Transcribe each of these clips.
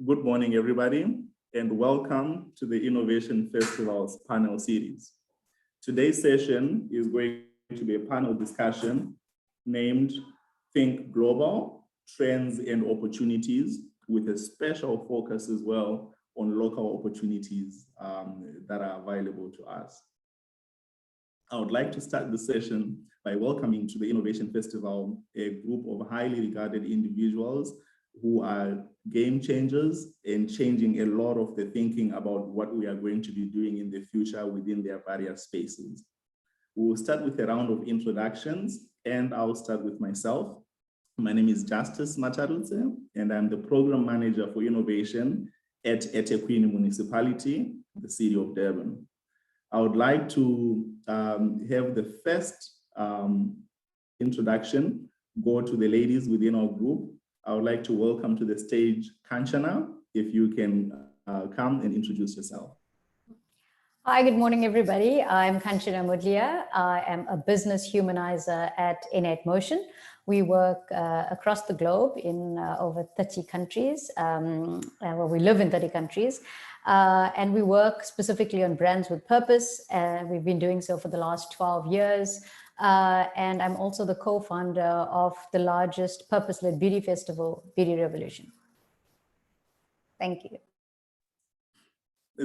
Good morning, everybody, and welcome to the Innovation Festival's panel series. Today's session is going to be a panel discussion named Think Global, Trends and Opportunities, with a special focus as well on local opportunities that are available to us. I would like to start the session by welcoming to the Innovation Festival a group of highly regarded individuals who are game changers and changing a lot of the thinking about what we are going to be doing in the future within their various spaces. We will start with a round of introductions, and I'll start with myself. My name is Justice Macharutse, and I'm the Program Manager for Innovation at eThekwini Municipality, the city of Durban. I would like to have the first introduction go to the ladies within our group. I would like to welcome to the stage Kanchana, if you can come and introduce yourself. Hi, good morning, everybody. I'm Kanchana Mudlia. I am a business humanizer at Innate Motion. We work across the globe in over 30 countries. Well, we live in 30 countries. And we work specifically on brands with purpose. We've been doing so for the last 12 years. And I'm also the co-founder of the largest purpose-led beauty festival, Beauty Revolution. Thank you.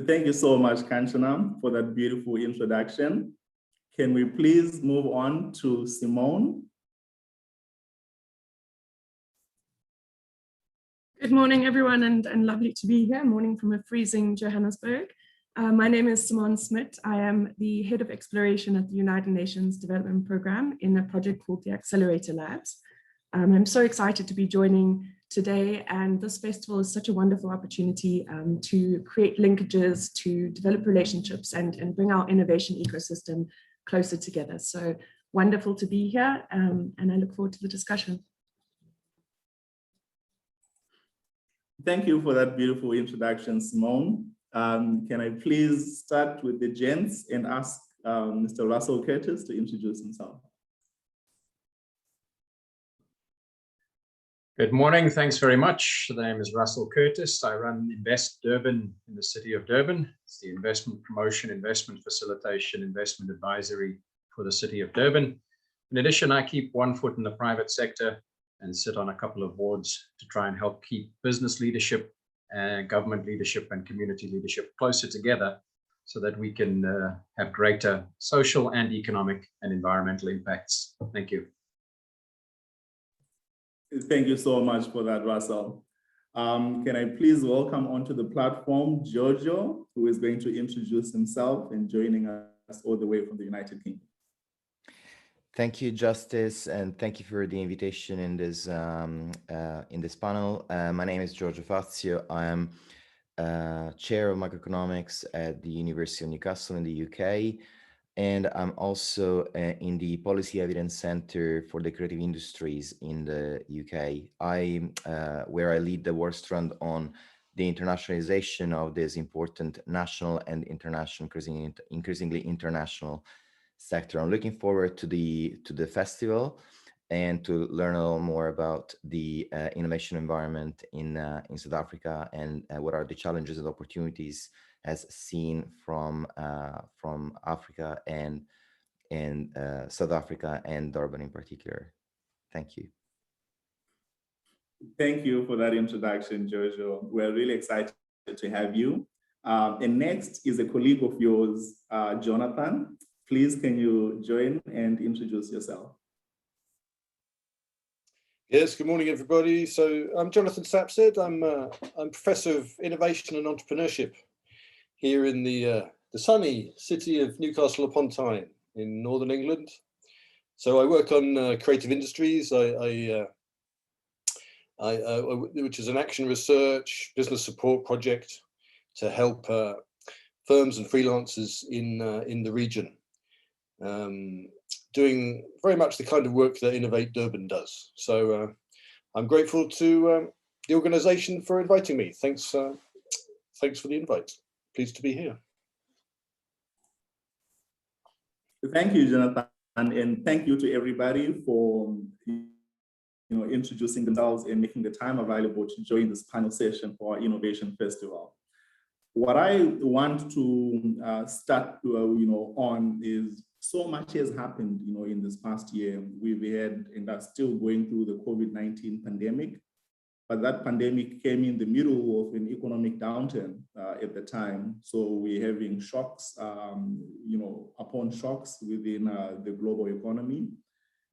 Thank you so much, Kanchana, for that beautiful introduction. Can we please move on to Simone? Good morning, everyone, and lovely to be here. Morning from a freezing Johannesburg. My name is Simone Smit. I am the Head of Exploration at the United Nations Development Programme in a project called the Accelerator Labs. I'm so excited to be joining today, and this festival is such a wonderful opportunity to create linkages, to develop relationships, and bring our innovation ecosystem closer together. So wonderful to be here, and I look forward to the discussion. Thank you for that beautiful introduction, Simone. Can I please start with the gents and ask Mr. Russell Curtis to introduce himself? Good morning, thanks very much. The name is Russell Curtis. I run Invest Durban in the city of Durban. It's the investment promotion, investment facilitation, investment advisory for the city of Durban. In addition, I keep one foot in the private sector and sit on a couple of boards to try and help keep business leadership, government leadership and community leadership closer together so that we can have greater social and economic and environmental impacts. Thank you. Thank you so much for that, Russell. Can I please welcome onto the platform Giorgio, who is going to introduce himself and joining us all the way from the United Kingdom. Thank you, Justice, and thank you for the invitation in this panel. My name is Giorgio Fazio. I am Chair of Microeconomics at the University of Newcastle in the UK, and I'm also in the Policy Evidence Centre for the Creative Industries in the UK, where I lead the work strand on the internationalization of this important national and international, increasingly international sector. I'm looking forward to the festival and to learn a little more about the innovation environment in South Africa and what are the challenges and opportunities as seen from Africa and South Africa and Durban in particular. Thank you. Thank you for that introduction, Giorgio. We're really excited to have you. And next is a colleague of yours, Jonathan. Please, can you join and introduce yourself? Yes, good morning, everybody. So I'm Jonathan Sapsted. I'm Professor of Innovation and Entrepreneurship here in the sunny city of Newcastle upon Tyne in Northern England. So I work on creative industries, which is an action research business support project to help firms and freelancers in the region. Doing very much the kind of work that Innovate Durban does. So I'm grateful to the organisation for inviting me. Thanks for the invite. Pleased to be here. Thank you, Jonathan, and thank you to everybody for introducing themselves and making the time available to join this panel session for our Innovation Festival. What I want to start, on is so much has happened, in this past year. We've had and are still going through the COVID-19 pandemic, but that pandemic came in the middle of an economic downturn at the time. So we're having shocks, upon shocks within the global economy.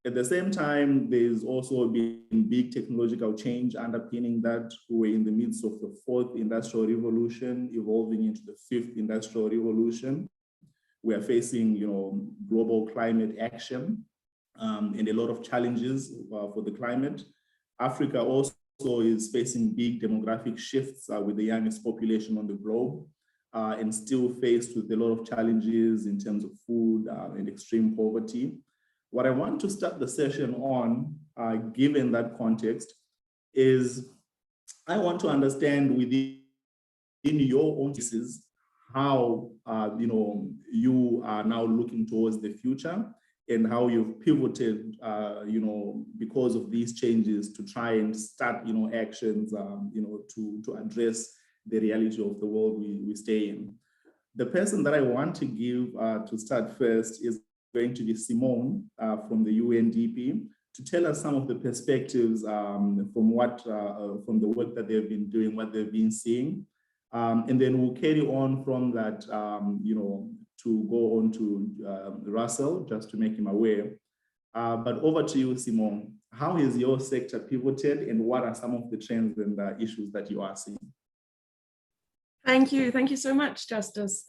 At the same time, there's also been big technological change underpinning that. We're in the midst of the 4th industrial revolution, evolving into the 5th industrial revolution. We are facing, global climate action and a lot of challenges for the climate. Africa also is facing big demographic shifts with the youngest population on the globe and still faced with a lot of challenges in terms of food and extreme poverty. What I want to start the session on, given that context, is I want to understand within your own cases how you are now looking towards the future and how you've pivoted, because of these changes to try and start, actions, to address the reality of the world we stay in. The person that I want to give to start first is going to be Simone from the UNDP to tell us some of the perspectives from the work that they've been doing, what they've been seeing. And then we'll carry on from that, to go on to Russell, just to make him aware. But over to you, Simone. How has your sector pivoted and what are some of the trends and issues that you are seeing? Thank you so much, Justice.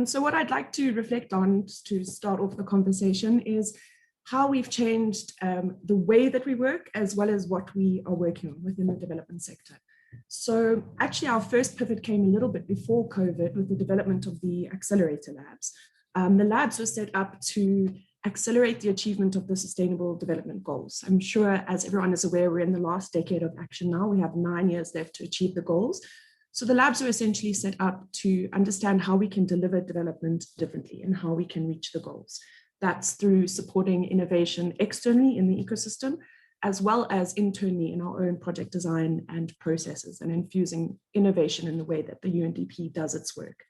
So what I'd like to reflect on to start off the conversation is how we've changed the way that we work as well as what we are working on within the development sector. So actually our first pivot came a little bit before COVID with the development of the accelerator labs. The labs were set up to accelerate the achievement of the Sustainable Development Goals. I'm sure, as everyone is aware, we're in the last decade of action now. We have 9 years left to achieve the goals. So the labs are essentially set up to understand how we can deliver development differently and how we can reach the goals. That's through supporting innovation externally in the ecosystem, as well as internally in our own project design and processes, and infusing innovation in the way that the UNDP does its work.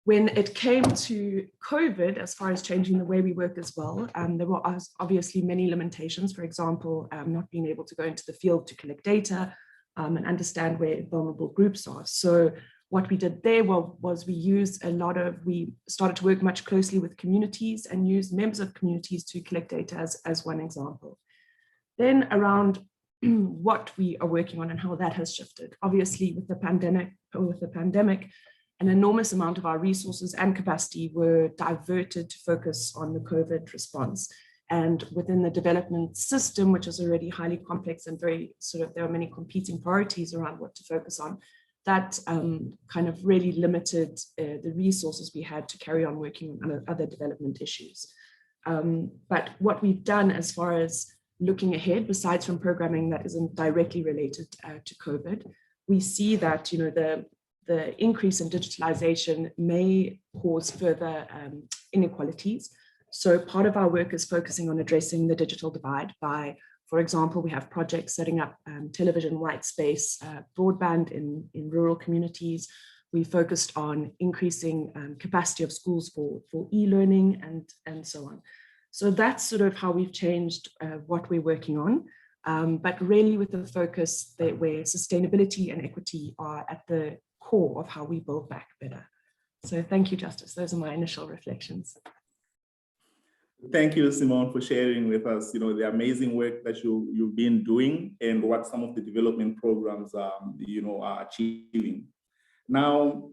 When it came to COVID, as far as changing the way we work as well, there were obviously many limitations, for example, not being able to go into the field to collect data, and understand where vulnerable groups are. So what we did there was we started to work much closely with communities and use members of communities to collect data as one example. Then around what we are working on and how that has shifted. Obviously with the pandemic, an enormous amount of our resources and capacity were diverted to focus on the COVID response. And within the development system, which is already highly complex and there are many competing priorities around what to focus on, that kind of really limited the resources we had to carry on working on other development issues. But what we've done as far as looking ahead, besides from programming that isn't directly related to COVID, we see that the increase in digitalization may cause further inequalities. So part of our work is focusing on addressing the digital divide by, for example, we have projects setting up television white space broadband in rural communities. We focused on increasing capacity of schools for e-learning and so on. So that's sort of how we've changed what we're working on, but really with the focus where sustainability and equity are at the core of how we build back better. So thank you, Justice. Those are my initial reflections. Thank you, Simone, for sharing with us, the amazing work that you've been doing and what some of the development programs, are achieving. Now,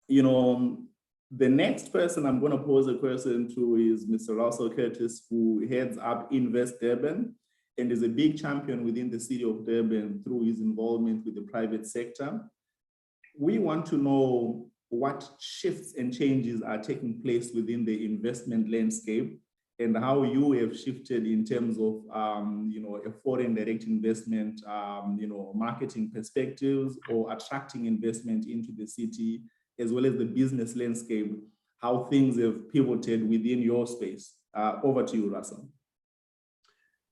the next person I'm going to pose a question to is Mr. Russell Curtis, who heads up Invest Durban and is a big champion within the city of Durban through his involvement with the private sector. We want to know what shifts and changes are taking place within the investment landscape and how you have shifted in terms of, a foreign direct investment, marketing perspectives or attracting investment into the city, as well as the business landscape, how things have pivoted within your space. Over to you, Russell.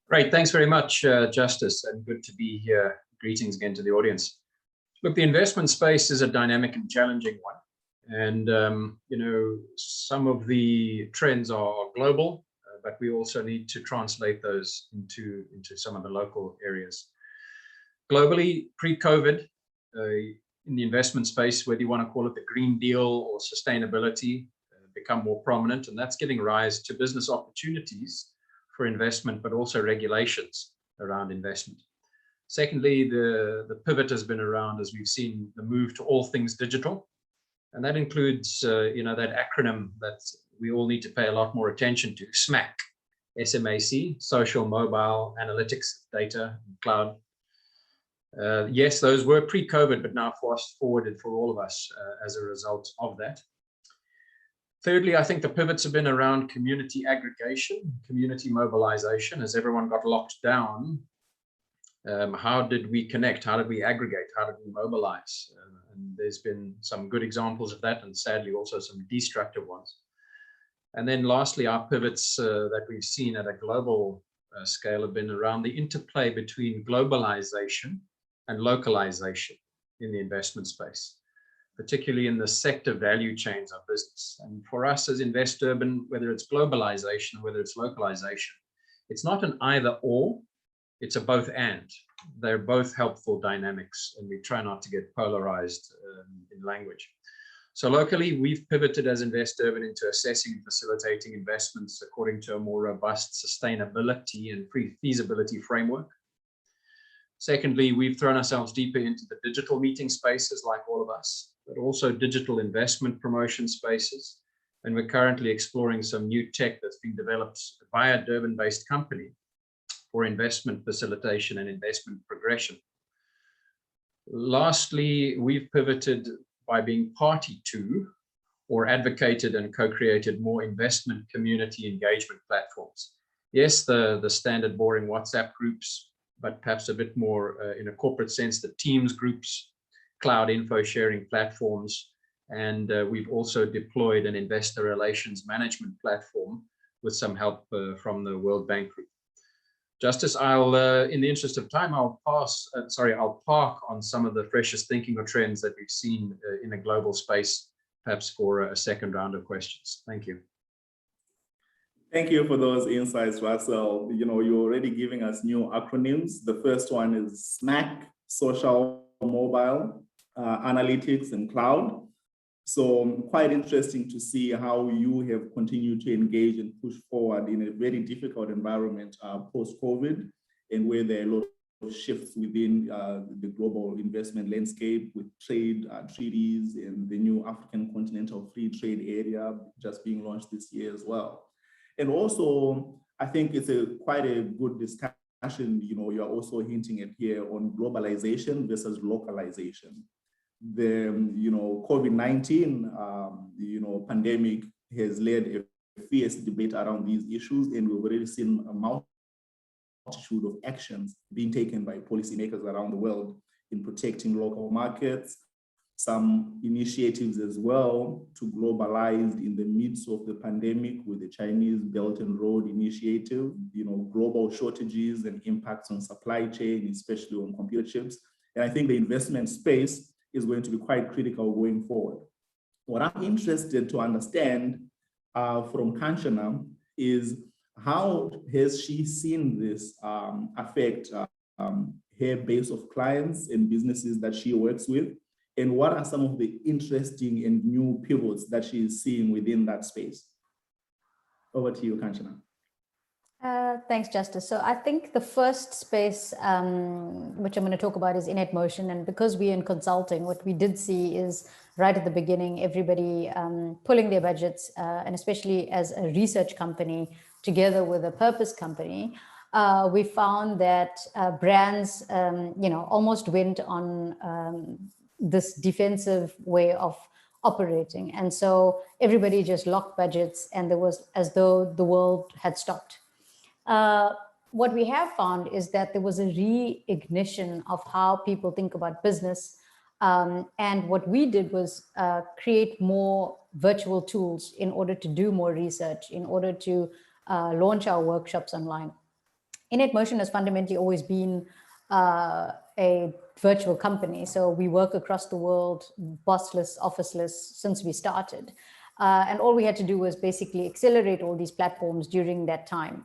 Great, thanks very much, Justice, and good to be here. Greetings again to the audience. Look, the investment space is a dynamic and challenging one. And, some of the trends are global, but we also need to translate those into some of the local areas. Globally, pre-COVID, in the investment space, whether you want to call it the Green Deal or sustainability, become more prominent, and that's giving rise to business opportunities for investment, but also regulations around investment. Secondly, the pivot has been around, as we've seen, the move to all things digital. And that includes, that acronym that we all need to pay a lot more attention to, SMAC, S-M-A-C, social, mobile, analytics, data, and cloud. Yes, those were pre-COVID, but now fast forwarded for all of us as a result of that. Thirdly, I think the pivots have been around community aggregation, community mobilization. As everyone got locked down, how did we connect? How did we aggregate? How did we mobilize? And there's been some good examples of that, and sadly also some destructive ones. And then lastly, our pivots that we've seen at a global scale have been around the interplay between globalization and localization in the investment space, particularly in the sector value chains of business. And for us as Invest Durban, whether it's globalization, whether it's localization, it's not an either or, it's a both and. They're both helpful dynamics, and we try not to get polarized in language. So locally, we've pivoted as Invest Durban into assessing and facilitating investments according to a more robust sustainability and feasibility framework. Secondly, we've thrown ourselves deeper into the digital meeting spaces, like all of us, but also digital investment promotion spaces. And we're currently exploring some new tech that's being developed by a Durban-based company for investment facilitation and investment progression. Lastly, we've pivoted by being party to or advocated and co-created more investment community engagement platforms. Yes, the standard boring WhatsApp groups, but perhaps a bit more in a corporate sense, the Teams groups, cloud info sharing platforms, and we've also deployed an investor relations management platform with some help from the World Bank Group. Justice, I'll, in the interest of time, I'll park on some of the freshest thinking or trends that we've seen in a global space, perhaps for a second round of questions. Thank you. Thank you for those insights, Russell. You're already giving us new acronyms. The first one is SMAC, social, mobile, analytics, and cloud. So quite interesting to see how you have continued to engage and push forward in a very difficult environment post-COVID, and where there are a lot of shifts within the global investment landscape with trade treaties and the new African Continental Free Trade Area just being launched this year as well. And also, I think it's quite a good discussion, you're also hinting at here on globalization versus localization. The COVID-19 pandemic has led a fierce debate around these issues, and we've already seen a multitude of actions being taken by policymakers around the world in protecting local markets, some initiatives as well to globalize in the midst of the pandemic with the Chinese Belt and Road Initiative, global shortages and impacts on supply chain, especially on computer chips. And I think the investment space is going to be quite critical going forward. What I'm interested to understand from Kanchana is how has she seen this affect her base of clients and businesses that she works with, and what are some of the interesting and new pivots that she is seeing within that space? Over to you, Kanchana. Thanks, Justice. So I think the first space, which I'm going to talk about, is Inet Motion. And because we're in consulting, what we did see is right at the beginning, everybody pulling their budgets, and especially as a research company together with a purpose company, we found that brands, almost went on this defensive way of operating. And so everybody just locked budgets, and there was as though the world had stopped. What we have found is that there was a reignition of how people think about business. And what we did was create more virtual tools in order to do more research, in order to launch our workshops online. Innate Motion has fundamentally always been a virtual company. So we work across the world, bossless, officeless, since we started. And all we had to do was basically accelerate all these platforms during that time.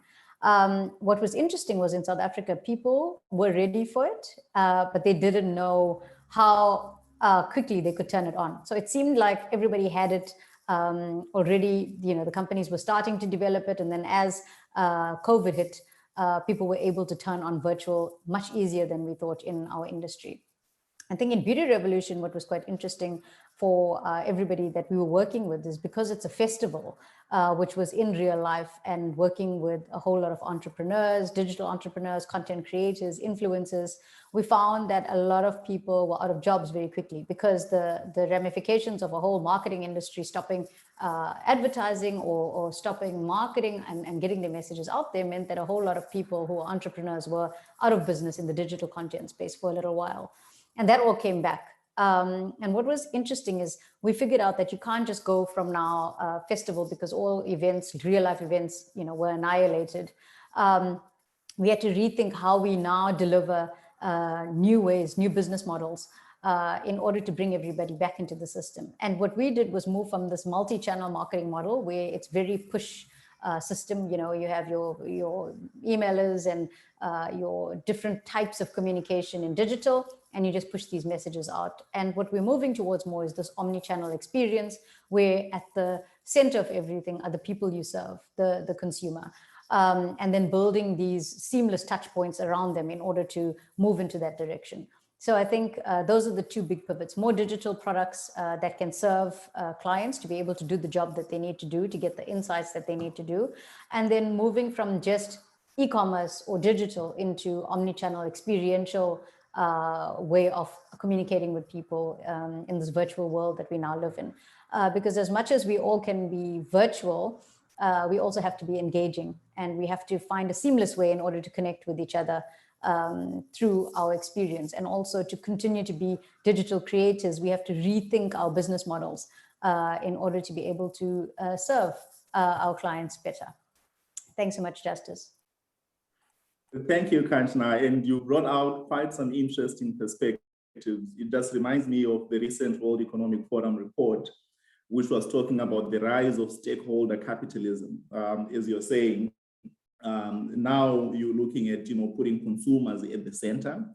What was interesting was in South Africa, people were ready for it, but they didn't know how quickly they could turn it on. So it seemed like everybody had it already, the companies were starting to develop it. And then as COVID hit, people were able to turn on virtual much easier than we thought in our industry. I think in Beauty Revolution, what was quite interesting for everybody that we were working with is because it's a festival, which was in real life and working with a whole lot of entrepreneurs, digital entrepreneurs, content creators, influencers, we found that a lot of people were out of jobs very quickly because the ramifications of a whole marketing industry stopping advertising or stopping marketing and getting their messages out there meant that a whole lot of people who are entrepreneurs were out of business in the digital content space for a little while. And that all came back. And what was interesting is we figured out that you can't just go from now festival because all events, real life events, were annihilated. We had to rethink how we now deliver new ways, new business models in order to bring everybody back into the system. And what we did was move from this multi-channel marketing model where it's very push system, you have your emailers and your different types of communication in digital, and you just push these messages out. And what we're moving towards more is this omni-channel experience where at the center of everything are the people you serve, the consumer. And then building these seamless touch points around them in order to move into that direction. So I think those are the two big pivots: more digital products that can serve clients to be able to do the job that they need to do to get the insights that they need to do. And then moving from just e-commerce or digital into omni-channel experiential way of communicating with people in this virtual world that we now live in. Because as much as we all can be virtual, we also have to be engaging, and we have to find a seamless way in order to connect with each other through our experience. And also to continue to be digital creators, we have to rethink our business models in order to be able to serve our clients better. Thanks so much, Justice. Thank you, Kanchana. And you brought out quite some interesting perspectives. It just reminds me of the recent World Economic Forum report, which was talking about the rise of stakeholder capitalism. As you're saying, now you're looking at putting consumers at the center.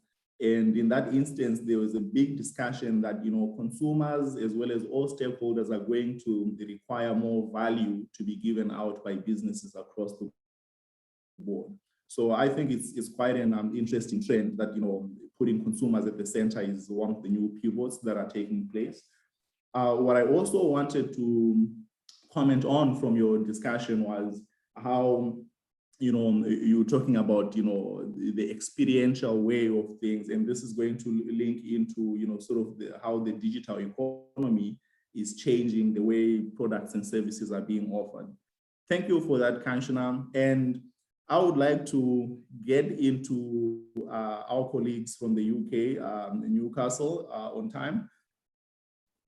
And in that instance, there was a big discussion that consumers as well as all stakeholders are going to require more value to be given out by businesses across the board. So I think it's quite an interesting trend that putting consumers at the center is one of the new pivots that are taking place. What I also wanted to comment on from your discussion was how you're talking about the experiential way of things, and this is going to link into sort of how the digital economy is changing the way products and services are being offered. Thank you for that, Kanchana. And I would like to get into our colleagues from the UK, Newcastle, on time,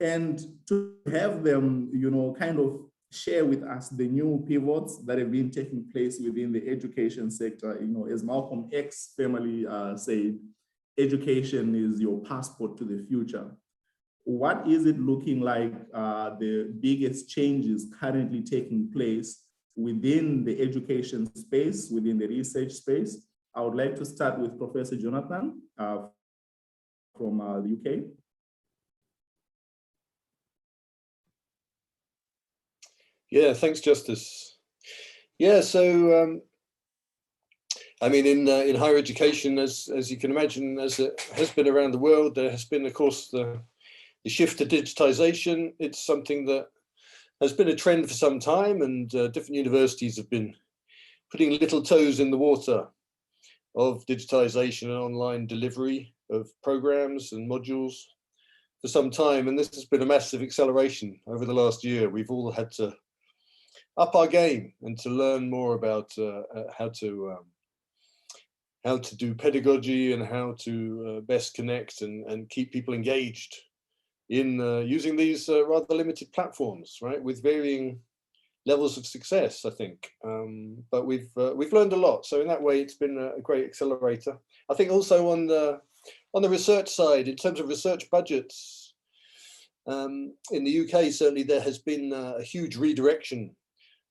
and to have them, kind of share with us the new pivots that have been taking place within the education sector. As Malcolm X family said, education is your passport to the future. What is it looking like the biggest changes currently taking place within the education space, within the research space? I would like to start with Professor Jonathan from the UK. Yeah, thanks, Justice. Yeah, so I mean, in higher education, as you can imagine, as it has been around the world, there has been, of course, the shift to digitization. It's something that has been a trend for some time, and different universities have been putting little toes in the water of digitization and online delivery of programs and modules for some time. And this has been a massive acceleration over the last year. We've all had to up our game and to learn more about how to do pedagogy and how to best connect and keep people engaged in using these rather limited platforms, right, with varying levels of success, I think. But we've learned a lot. So in that way, it's been a great accelerator. I think also on the research side, in terms of research budgets, in the UK, certainly there has been a huge redirection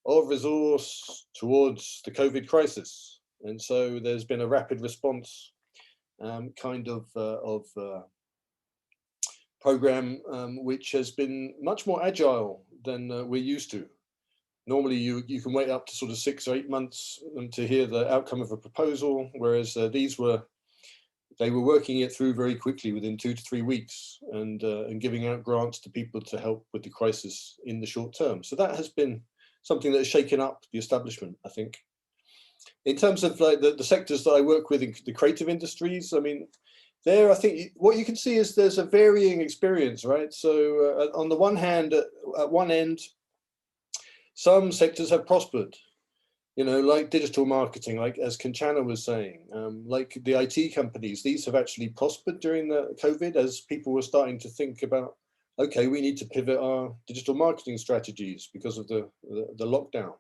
of resource towards the COVID crisis. And so there's been a rapid response program, which has been much more agile than we're used to. Normally, you can wait up to sort of 6 or 8 months to hear the outcome of a proposal, whereas they were working it through very quickly within 2 to 3 weeks, and giving out grants to people to help with the crisis in the short term. So that has been something that has shaken up the establishment, I think. In terms of like the sectors that I work with in the creative industries, I mean, there, I think what you can see is there's a varying experience, right? So on the one hand, at one end, some sectors have prospered, you know, like digital marketing, like as Kanchana was saying, like the IT companies, these have actually prospered during the COVID as people were starting to think about, okay, we need to pivot our digital marketing strategies because of the lockdown.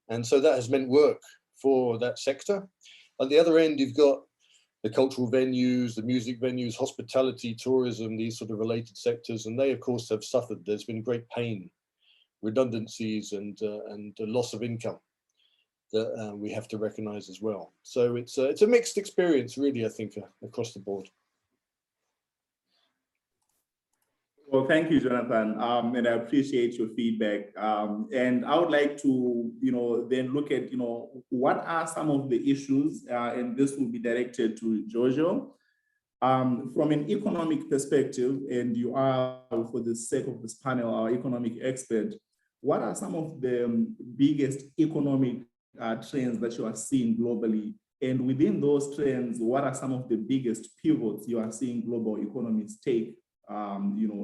And so that has meant work for that sector. At the other end, you've got the cultural venues, the music venues, hospitality, tourism, these sort of related sectors, and they of course have suffered. There's been great pain, redundancies, and the loss of income that we have to recognize as well. So it's a mixed experience, really, I think, across the board. Well, thank you, Jonathan, and I appreciate your feedback. And I would like to, then look at, what are some of the issues, and this will be directed to Giorgio. From an economic perspective, and you are, for the sake of this panel, our economic expert, what are some of the biggest economic trends that you are seeing globally? And within those trends, what are some of the biggest pivots you are seeing global economies take?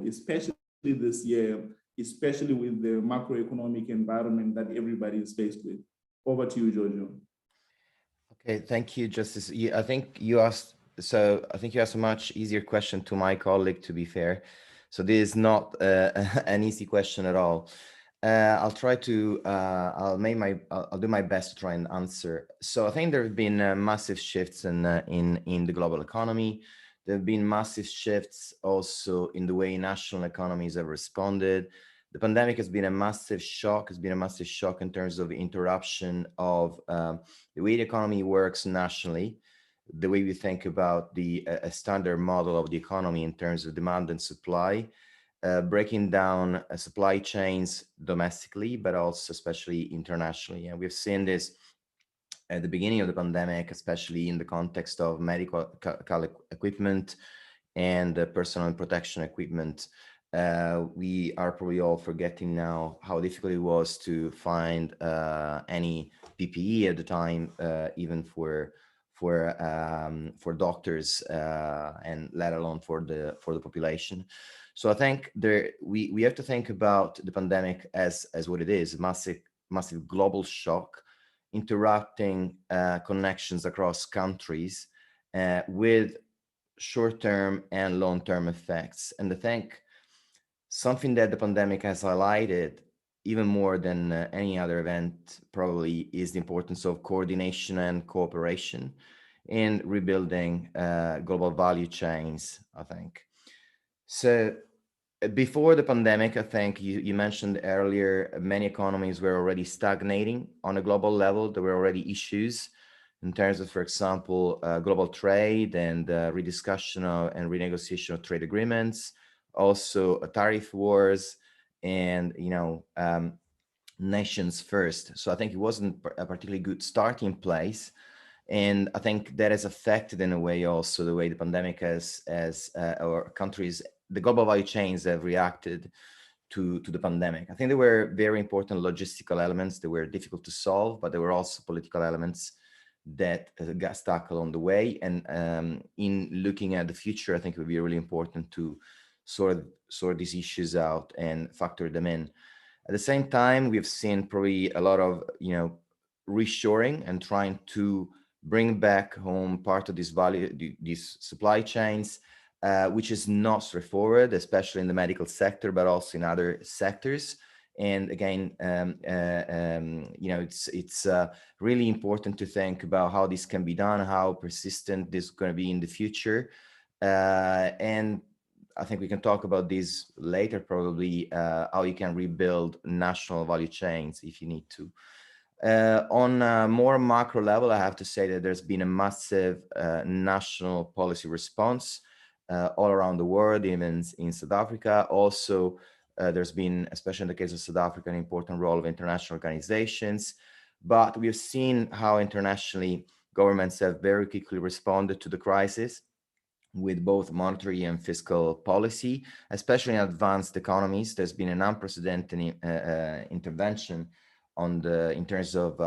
Especially this year, especially with the macroeconomic environment that everybody is faced with. Over to you, Giorgio. Okay, thank you, Justice. I think you asked a much easier question to my colleague, to be fair. So this is not an easy question at all. I'll do my best to try and answer. So I think there have been massive shifts in the global economy. There have been massive shifts also in the way national economies have responded. The pandemic has been a massive shock. It's been a massive shock in terms of interruption of the way the economy works nationally, the way we think about a standard model of the economy in terms of demand and supply, breaking down supply chains domestically, but also especially internationally. And we've seen this at the beginning of the pandemic, especially in the context of medical equipment and personal protection equipment. We are probably all forgetting now how difficult it was to find any PPE at the time, even for doctors, and let alone for the population. So I think we have to think about the pandemic as what it is: massive global shock, interrupting connections across countries with short-term and long-term effects. And I think something that the pandemic has highlighted even more than any other event probably is the importance of coordination and cooperation in rebuilding global value chains, I think. So before the pandemic, I think you mentioned earlier, many economies were already stagnating on a global level. There were already issues in terms of, for example, global trade and rediscussion and renegotiation of trade agreements, also tariff wars, and nations first. So I think it wasn't a particularly good starting place. And I think that has affected in a way also the way the pandemic or countries, the global value chains have reacted to the pandemic. I think there were very important logistical elements that were difficult to solve, but there were also political elements that got stuck along the way. And in looking at the future, I think it would be really important to sort these issues out and factor them in. At the same time, we've seen probably a lot of reshoring and trying to bring back home part of these supply chains, which is not straightforward, especially in the medical sector, but also in other sectors. And again, it's really important to think about how this can be done, how persistent this is going to be in the future. And I think we can talk about this later, probably, how you can rebuild national value chains if you need to. On a more macro level, I have to say that there's been a massive national policy response all around the world, even in South Africa. Also, there's been, especially in the case of South Africa, an important role of international organizations. But we've seen how internationally governments have very quickly responded to the crisis with both monetary and fiscal policy, especially in advanced economies. There's been an unprecedented intervention in terms of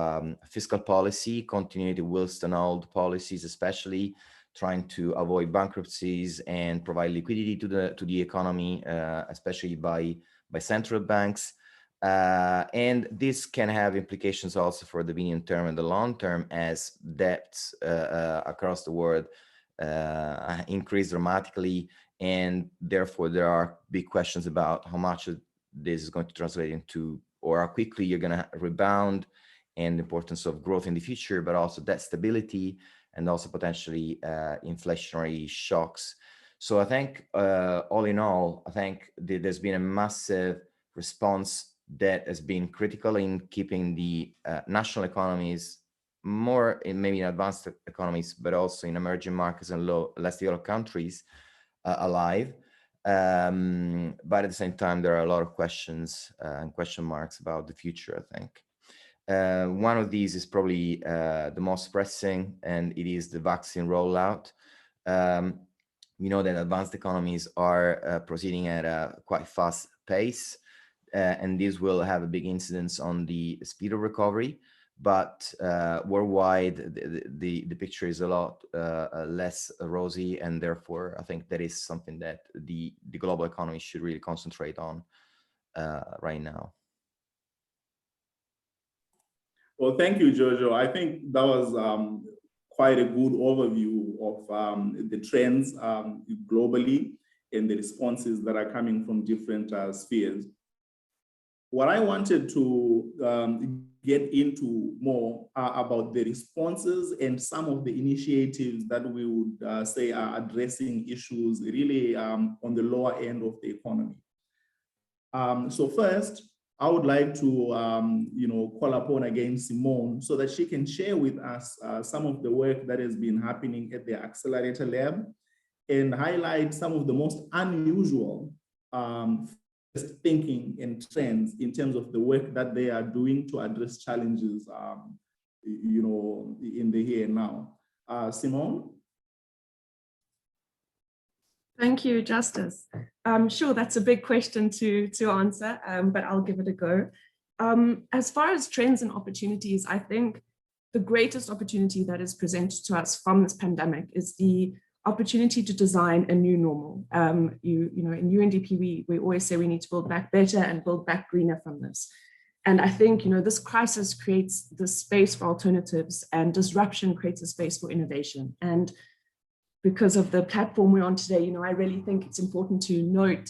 fiscal policy, continuity Wilson old policies, especially trying to avoid bankruptcies and provide liquidity to the economy, especially by central banks. And this can have implications also for the medium term and the long term, as debts across the world increase dramatically, and therefore there are big questions about how much of this is going to translate into, or how quickly you're going to rebound, and the importance of growth in the future, but also debt stability, and also potentially inflationary shocks. So I think all in all, I think there's been a massive response that has been critical in keeping the national economies more in maybe in advanced economies, but also in emerging markets and less developed countries alive. But at the same time, there are a lot of questions and question marks about the future, I think. One of these is probably the most pressing, and it is the vaccine rollout. We know that advanced economies are proceeding at a quite fast pace, and this will have a big incidence on the speed of recovery. But worldwide, the picture is a lot less rosy, and therefore I think that is something that the global economy should really concentrate on right now. Well, thank you, Giorgio. I think that was quite a good overview of the trends globally and the responses that are coming from different spheres. What I wanted to get into more about the responses and some of the initiatives that we would say are addressing issues really on the lower end of the economy. So first, I would like to call upon again Simone so that she can share with us some of the work that has been happening at the Accelerator Lab and highlight some of the most unusual thinking and trends in terms of the work that they are doing to address challenges, in the here and now. Simone? Thank you, Justice. Sure, that's a big question to answer, but I'll give it a go. As far as trends and opportunities, I think the greatest opportunity that is presented to us from this pandemic is the opportunity to design a new normal. In UNDP, we always say we need to build back better and build back greener from this. And I think, this crisis creates the space for alternatives, and disruption creates a space for innovation. And because of the platform we're on today, I really think it's important to note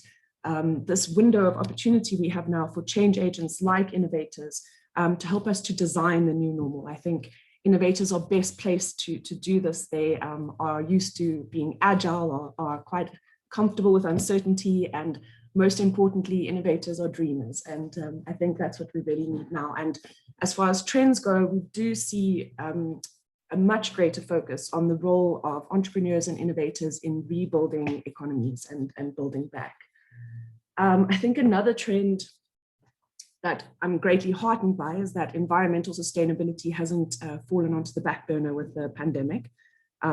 this window of opportunity we have now for change agents like innovators to help us to design the new normal. I think innovators are best placed to do this. They are used to being agile, are quite comfortable with uncertainty, and most importantly, innovators are dreamers. And I think that's what we really need now. And as far as trends go, we do see a much greater focus on the role of entrepreneurs and innovators in rebuilding economies and building back. I think another trend that I'm greatly heartened by is that environmental sustainability hasn't fallen onto the back burner with the pandemic.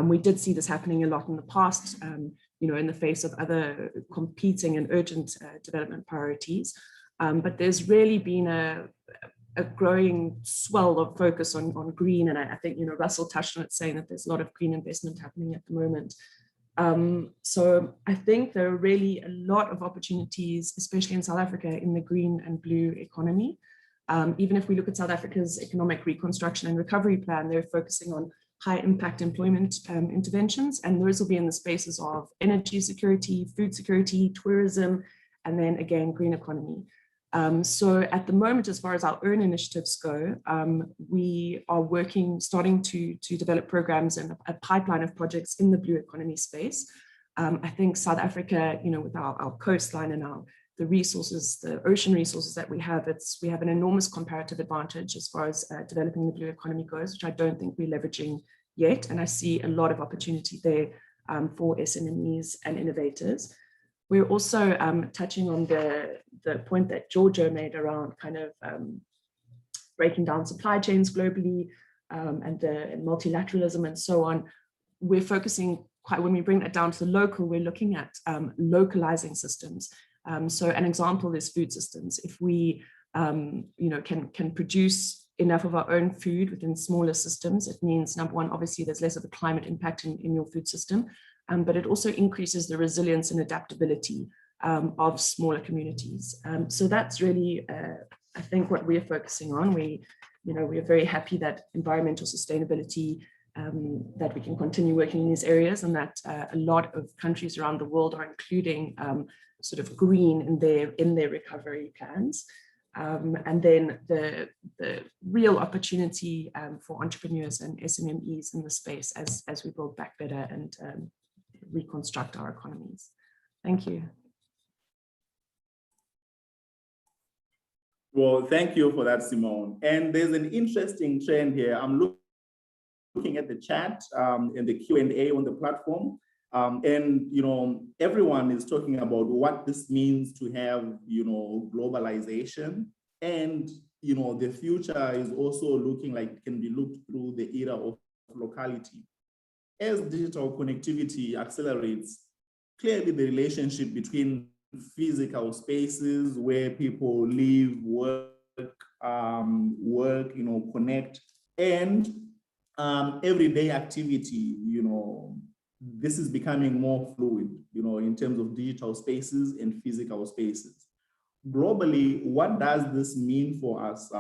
We did see this happening a lot in the past, in the face of other competing and urgent development priorities. But there's really been a growing swell of focus on green. And I think, Russell touched on it, saying that there's a lot of green investment happening at the moment. So I think there are really a lot of opportunities, especially in South Africa, in the green and blue economy. Even if we look at South Africa's economic reconstruction and recovery plan, they're focusing on high impact employment interventions. And those will be in the spaces of energy security, food security, tourism, and then again, green economy. So at the moment, as far as our own initiatives go, we are starting to develop programs and a pipeline of projects in the blue economy space. I think South Africa, with our coastline and the resources, the ocean resources that we have an enormous comparative advantage as far as developing the blue economy goes, which I don't think we're leveraging yet. And I see a lot of opportunity there for SMEs and innovators. We're also touching on the point that Giorgio made around kind of breaking down supply chains globally and multilateralism and so on. We're focusing when we bring that down to the local, we're looking at localizing systems. So an example is food systems. If we can produce enough of our own food within smaller systems, it means, number one, obviously there's less of a climate impact in your food system, but it also increases the resilience and adaptability of smaller communities. So that's really, I think, what we're focusing on. We are very happy that environmental sustainability, that we can continue working in these areas, and that a lot of countries around the world are including sort of green in their recovery plans. And then the real opportunity for entrepreneurs and SMMEs in the space as we build back better and reconstruct our economies. Thank you. Well, thank you for that, Simone. And there's an interesting trend here. I'm looking at the chat and the Q&A on the platform. And everyone is talking about what this means to have globalization, and the future is also looking like it can be looked through the era of locality. As digital connectivity accelerates, clearly the relationship between physical spaces where people live, work, connect, and everyday activity, this is becoming more fluid, in terms of digital spaces and physical spaces. Globally, what does this mean for us,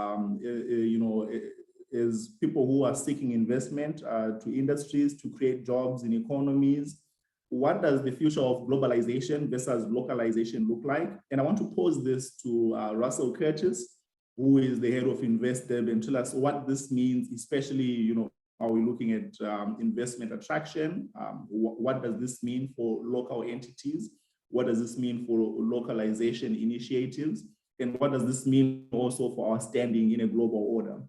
as people who are seeking investment to industries to create jobs in economies? What does the future of globalization versus localization look like? And I want to pose this to Russell Curtis, who is the head of InvestDev, and tell us what this means, especially, are we looking at investment attraction? What does this mean for local entities? What does this mean for localization initiatives? And what does this mean also for our standing in a global order?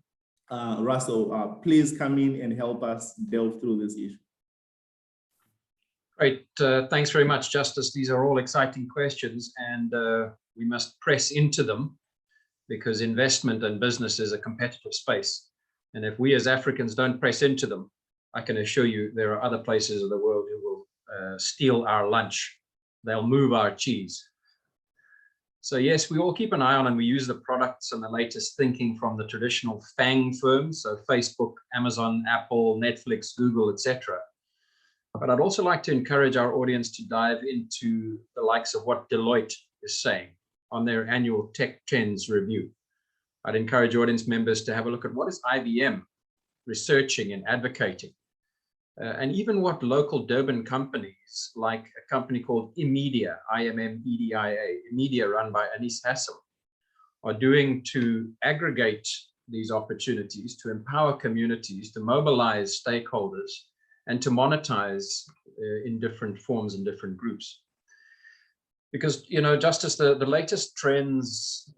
Russell, please come in and help us delve through this issue. Great, thanks very much, Justice. These are all exciting questions, and we must press into them because investment and business is a competitive space. And if we as Africans don't press into them, I can assure you there are other places of the world who will steal our lunch. They'll move our cheese. So yes, we all keep an eye on and we use the products and the latest thinking from the traditional FANG firms, so Facebook, Amazon, Apple, Netflix, Google, etc. But I'd also like to encourage our audience to dive into the likes of what Deloitte is saying on their annual Tech Trends review. I'd encourage audience members to have a look at what is IBM researching and advocating, and even what local Durban companies, like a company called Imedia, I-M-M-E-D-I-A, Imedia run by Anis Hassel, are doing to aggregate these opportunities, to empower communities, to mobilize stakeholders, and to monetize in different forms and different groups. Because, Justice, the latest trends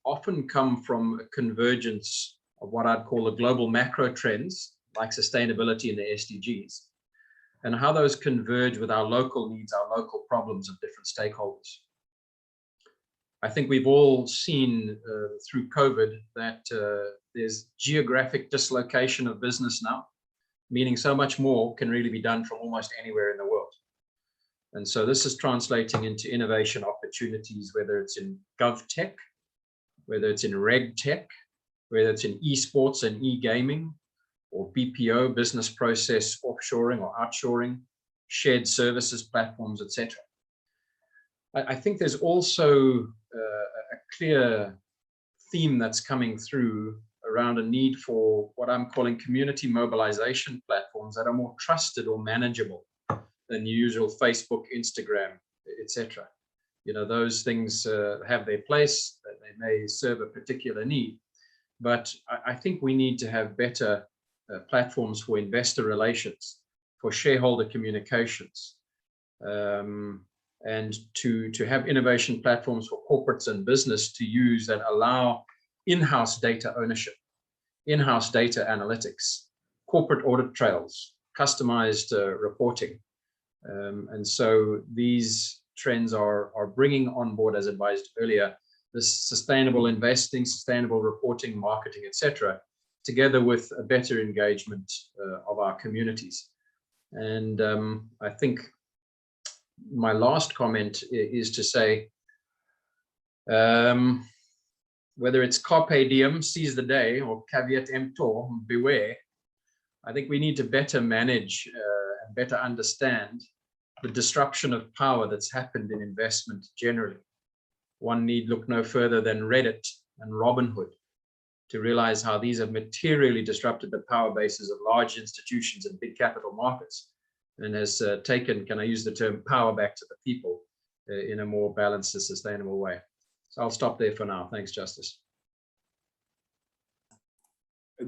often come from a convergence of what I'd call the global macro trends, like sustainability and the SDGs, and how those converge with our local needs, our local problems of different stakeholders. I think we've all seen through COVID that there's geographic dislocation of business now, meaning so much more can really be done from almost anywhere in the world. And so this is translating into innovation opportunities, whether it's in GovTech, whether it's in RegTech, whether it's in esports and e-gaming, or BPO, business process offshoring or outshoring, shared services platforms, etc. I think there's also a clear theme that's coming through around a need for what I'm calling community mobilization platforms that are more trusted or manageable than usual Facebook, Instagram, etc. Those things have their place. They may serve a particular need, but I think we need to have better platforms for investor relations, for shareholder communications, and to have innovation platforms for corporates and business to use that allow in-house data ownership, in-house data analytics, corporate audit trails, customized reporting. And so these trends are bringing on board, as advised earlier, this sustainable investing, sustainable reporting, marketing, etc., together with a better engagement of our communities. And I think my last comment is to say, whether it's carpe diem, seize the day, or caveat emptor, beware, I think we need to better manage and better understand the disruption of power that's happened in investment generally. One need look no further than Reddit and Robinhood to realize how these have materially disrupted the power bases of large institutions and big capital markets, and has taken, can I use the term, power back to the people in a more balanced and sustainable way. So I'll stop there for now. Thanks, Justice.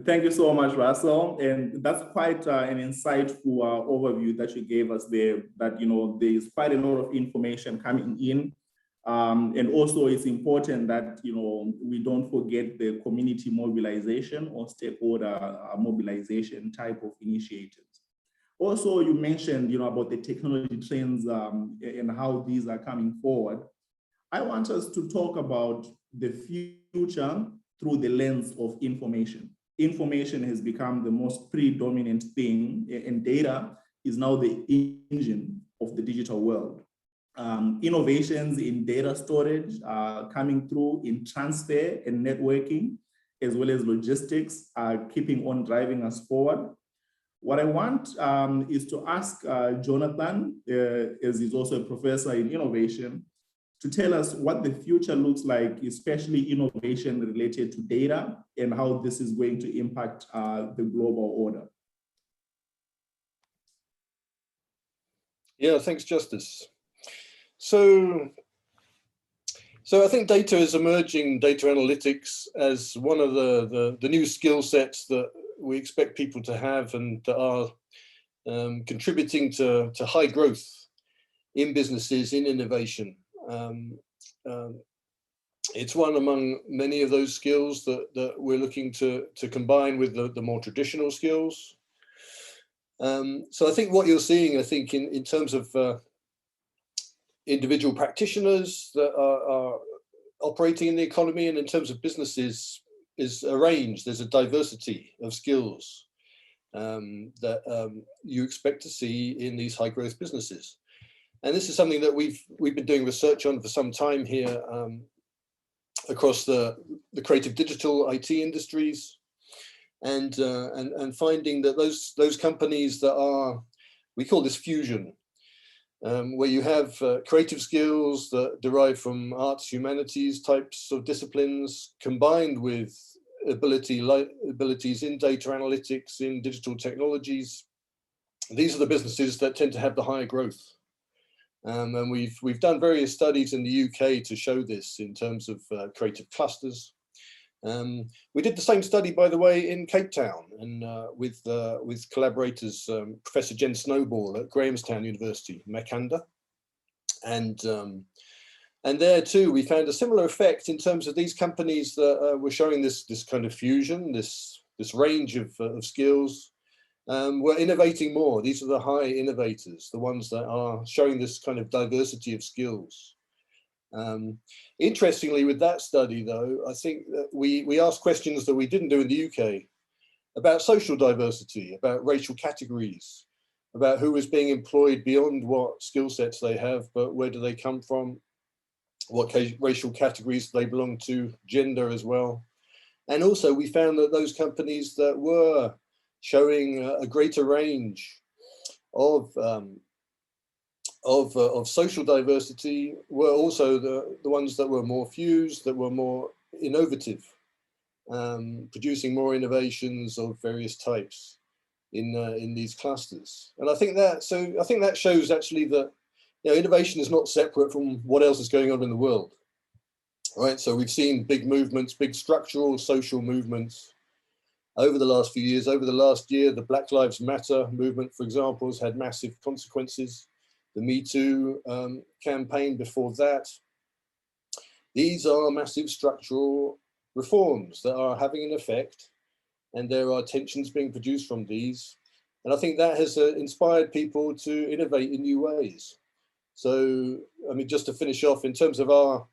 Thank you so much, Russell. And that's quite an insightful overview that you gave us there, that, you know, there's quite a lot of information coming in. And also it's important that, you know, we don't forget the community mobilization or stakeholder mobilization type of initiatives. Also, you mentioned, you know, about the technology trends and how these are coming forward. I want us to talk about the future through the lens of information. Information has become the most predominant thing, and data is now the engine of the digital world. Innovations in data storage are coming through in transfer and networking, as well as logistics are keeping on driving us forward. What I want is to ask Jonathan, as he's also a professor in innovation, to tell us what the future looks like, especially innovation related to data and how this is going to impact the global order. Yeah, thanks, Justice. So I think data is emerging, data analytics, as one of the new skill sets that we expect people to have and that are contributing to high growth in businesses, in innovation. It's one among many of those skills that we're looking to combine with the more traditional skills. So I think what you're seeing, I think in terms of individual practitioners that are operating in the economy, and in terms of businesses, is a range. There's a diversity of skills that you expect to see in these high growth businesses. And this is something that we've been doing research on for some time here across the creative digital IT industries, and finding that those companies that are, we call this fusion, where you have creative skills that derive from arts, humanities types of disciplines, combined with abilities in data analytics, in digital technologies. These are the businesses that tend to have the higher growth. And we've done various studies in the UK to show this in terms of creative clusters. We did the same study, by the way, in Cape Town, and with collaborators, Professor Jen Snowball at Grahamstown University, Makanda, and there too we found a similar effect in terms of these companies that were showing this kind of fusion, this range of skills. We're innovating more. These are the high innovators, the ones that are showing this kind of diversity of skills. Interestingly, with that study, though, I think that we asked questions that we didn't do in the UK about social diversity, about racial categories, about who is being employed beyond what skill sets they have, but where do they come from, what racial categories they belong to, gender as well. And also we found that those companies that were showing a greater range of social diversity were also the ones that were more fused, that were more innovative, producing more innovations of various types in these clusters. And I think that shows actually that, you know, innovation is not separate from what else is going on in the world. Right, so we've seen big movements, big structural social movements over the last few years. Over the last year, the Black Lives Matter movement, for example, has had massive consequences. The Me Too campaign before that. These are massive structural reforms that are having an effect, and there are tensions being produced from these. And I think that has inspired people to innovate in new ways. So, I mean, just to finish off, in terms of our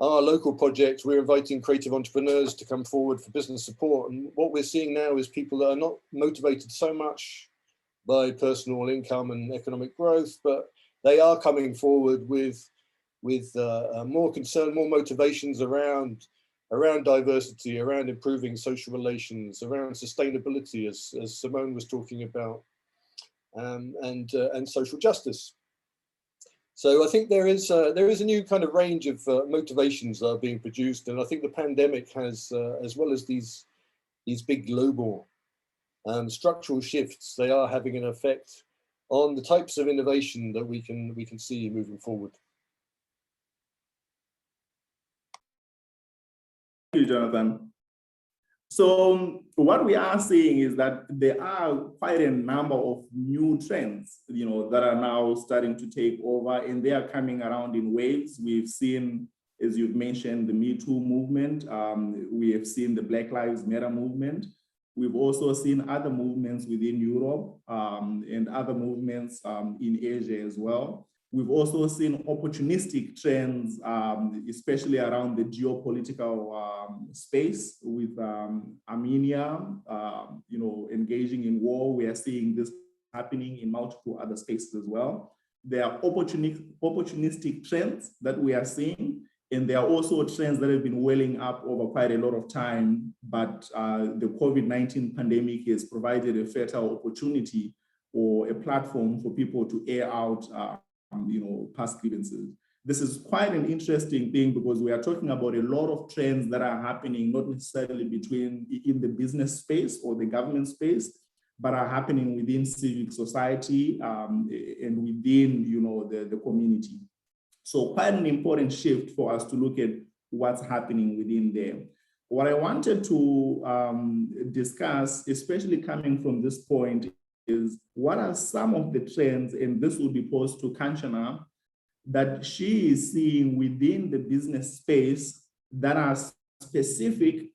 local project, we're inviting creative entrepreneurs to come forward for business support. And what we're seeing now is people that are not motivated so much by personal income and economic growth, but they are coming forward with more concern, more motivations around diversity, around improving social relations, around sustainability, as Simone was talking about, and social justice. So I think there is a new kind of range of motivations that are being produced, and I think the pandemic has, as well as these big global structural shifts, they are having an effect on the types of innovation that we can see moving forward. Thank you, Jonathan. So what we are seeing is that there are quite a number of new trends, that are now starting to take over, and they are coming around in waves. We've seen, as you've mentioned, the Me Too movement. We have seen the Black Lives Matter movement. We've also seen other movements within Europe and other movements in Asia as well. We've also seen opportunistic trends, especially around the geopolitical space with Armenia, engaging in war. We are seeing this happening in multiple other spaces as well. There are opportunistic trends that we are seeing, and there are also trends that have been welling up over quite a lot of time, but the COVID-19 pandemic has provided a fertile opportunity or a platform for people to air out past grievances. This is quite an interesting thing because we are talking about a lot of trends that are happening, not necessarily in the business space or the government space, but are happening within civic society and within, the community. So quite an important shift for us to look at what's happening within there. What I wanted to discuss, especially coming from this point, is what are some of the trends, and this will be posed to Kanchana, that she is seeing within the business space that are specific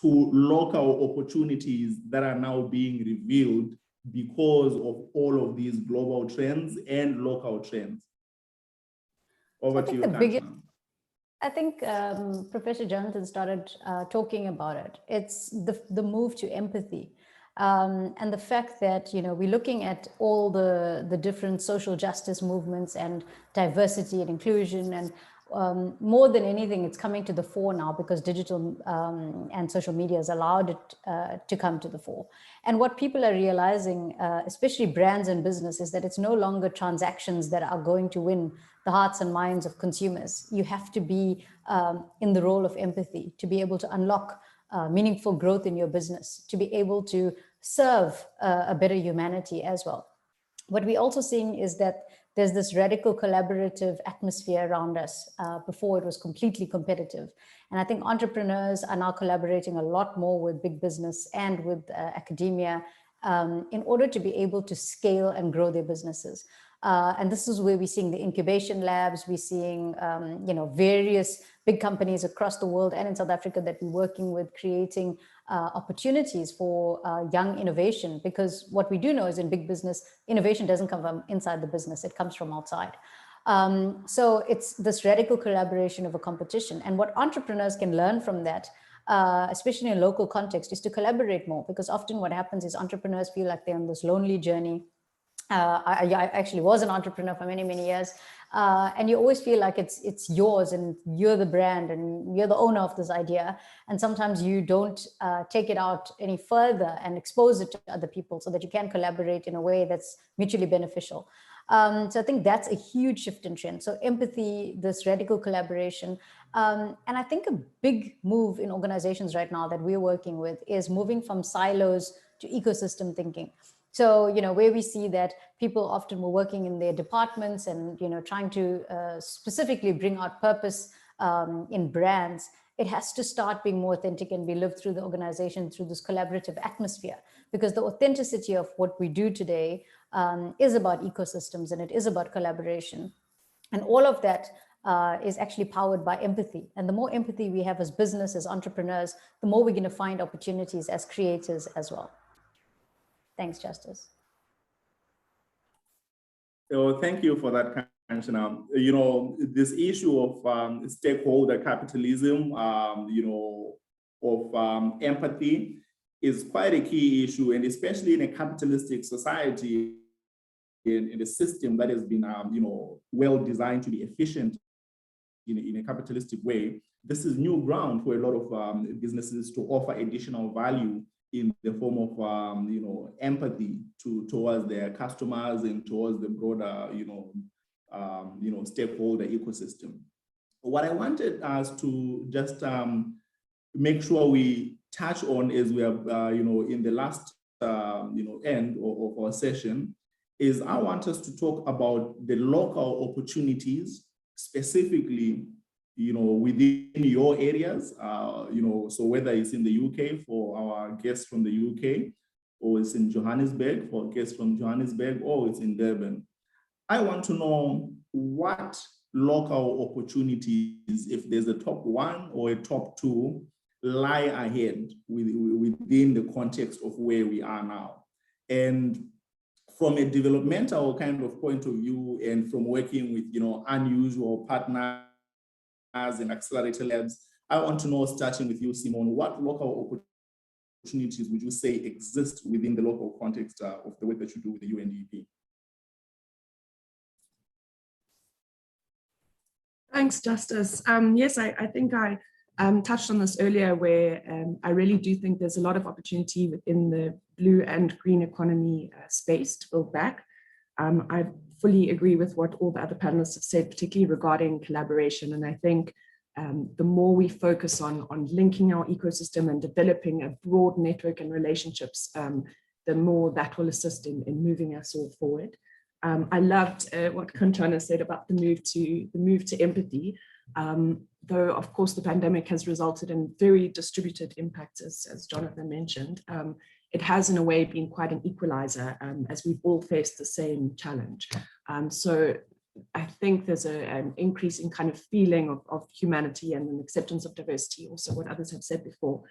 to local opportunities that are now being revealed because of all of these global trends and local trends. Over to you, Kanchana. I think Professor Jonathan started talking about it. It's the move to empathy. And the fact that, we're looking at all the different social justice movements and diversity and inclusion, and more than anything, it's coming to the fore now because digital and social media has allowed it to come to the fore. And what people are realizing, especially brands and business, is that it's no longer transactions that are going to win the hearts and minds of consumers. You have to be in the role of empathy to be able to unlock meaningful growth in your business, to be able to serve a better humanity as well. What we're also seeing is that there's this radical collaborative atmosphere around us. Before it was completely competitive. And I think entrepreneurs are now collaborating a lot more with big business and with academia in order to be able to scale and grow their businesses. And this is where we're seeing the incubation labs, we're seeing various big companies across the world and in South Africa that we're working with, creating opportunities for young innovation. Because what we do know is in big business, innovation doesn't come from inside the business, it comes from outside. So it's this radical collaboration of a competition. And what entrepreneurs can learn from that, especially in a local context, is to collaborate more. Because often what happens is entrepreneurs feel like they're on this lonely journey. I actually was an entrepreneur for many, many years. And you always feel like it's yours and you're the brand and you're the owner of this idea. And sometimes you don't take it out any further and expose it to other people so that you can collaborate in a way that's mutually beneficial. So I think that's a huge shift in trend. So empathy, this radical collaboration. And I think a big move in organizations right now that we're working with is moving from silos to ecosystem thinking. So, where we see that people often were working in their departments and, trying to specifically bring out purpose in brands, it has to start being more authentic and be lived through the organization through this collaborative atmosphere, because the authenticity of what we do today is about ecosystems and it is about collaboration. And all of that is actually powered by empathy. And the more empathy we have as business, as entrepreneurs, the more we're going to find opportunities as creators as well. Thanks, Justice. Oh, thank you for that, Kanchana. You know, this issue of stakeholder capitalism, you know, of empathy is quite a key issue, and especially in a capitalistic society, in a system that has been, you know, well designed to be efficient in a capitalistic way. This is new ground for a lot of businesses to offer additional value in the form of, you know, empathy towards their customers and towards the broader, you know, stakeholder ecosystem. What I wanted us to just make sure we touch on as we have, you know, in the last, you know, end of our session, is I want us to talk about the local opportunities, specifically, you know, within your areas, you know, so whether it's in the UK for our guests from the UK, or it's in Johannesburg for guests from Johannesburg, or it's in Durban. I want to know what local opportunities, if there's a top one or a top two, lie ahead within the context of where we are now. And from a developmental kind of point of view, and from working with, you know, unusual partners and accelerator labs, I want to know, starting with you, Simon, what local opportunities would you say exist within the local context of the work that you do with the UNDP? Thanks, Justice. Yes, I think I touched on this earlier, where I really do think there's a lot of opportunity within the blue and green economy space to build back. I fully agree with what all the other panelists have said, particularly regarding collaboration. And I think the more we focus on linking our ecosystem and developing a broad network and relationships, the more that will assist in moving us all forward. I loved what Kanchana said about the move to empathy. Though, of course, the pandemic has resulted in very distributed impacts, as Jonathan mentioned. It has, in a way, been quite an equalizer, as we've all faced the same challenge. So I think there's an increasing kind of feeling of humanity and an acceptance of diversity, also what others have said before.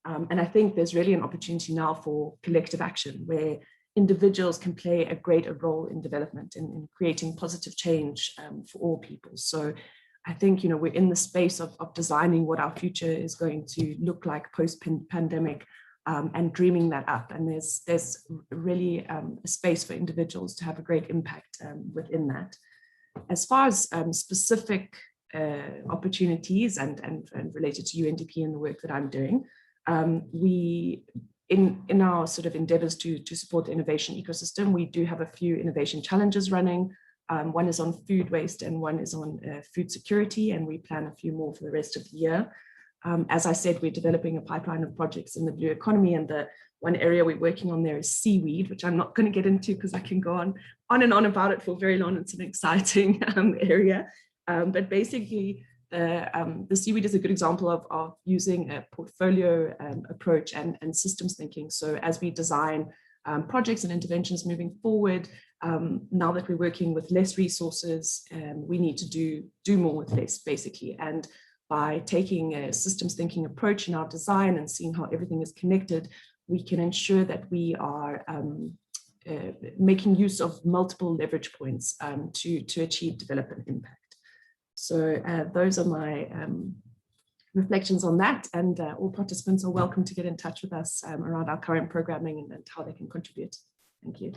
And I think there's really an opportunity now for collective action, where individuals can play a greater role in development and in creating positive change for all people. So I think, you know, we're in the space of designing what our future is going to look like post-pandemic, and dreaming that up. And there's really a space for individuals to have a great impact within that. As far as specific opportunities and related to UNDP and the work that I'm doing, we, in our sort of endeavors to support the innovation ecosystem, we do have a few innovation challenges running. One is on food waste and one is on food security, and we plan a few more for the rest of the year. As I said, we're developing a pipeline of projects in the blue economy, and the one area we're working on there is seaweed, which I'm not going to get into because I can go on and on about it for very long. It's an exciting area. But basically, the seaweed is a good example of using a portfolio approach and systems thinking. So as we design projects and interventions moving forward, now that we're working with less resources, we need to do more with less, basically. And by taking a systems thinking approach in our design and seeing how everything is connected, we can ensure that we are making use of multiple leverage points to achieve development impact. So those are my reflections on that, and all participants are welcome to get in touch with us around our current programming and how they can contribute. Thank you.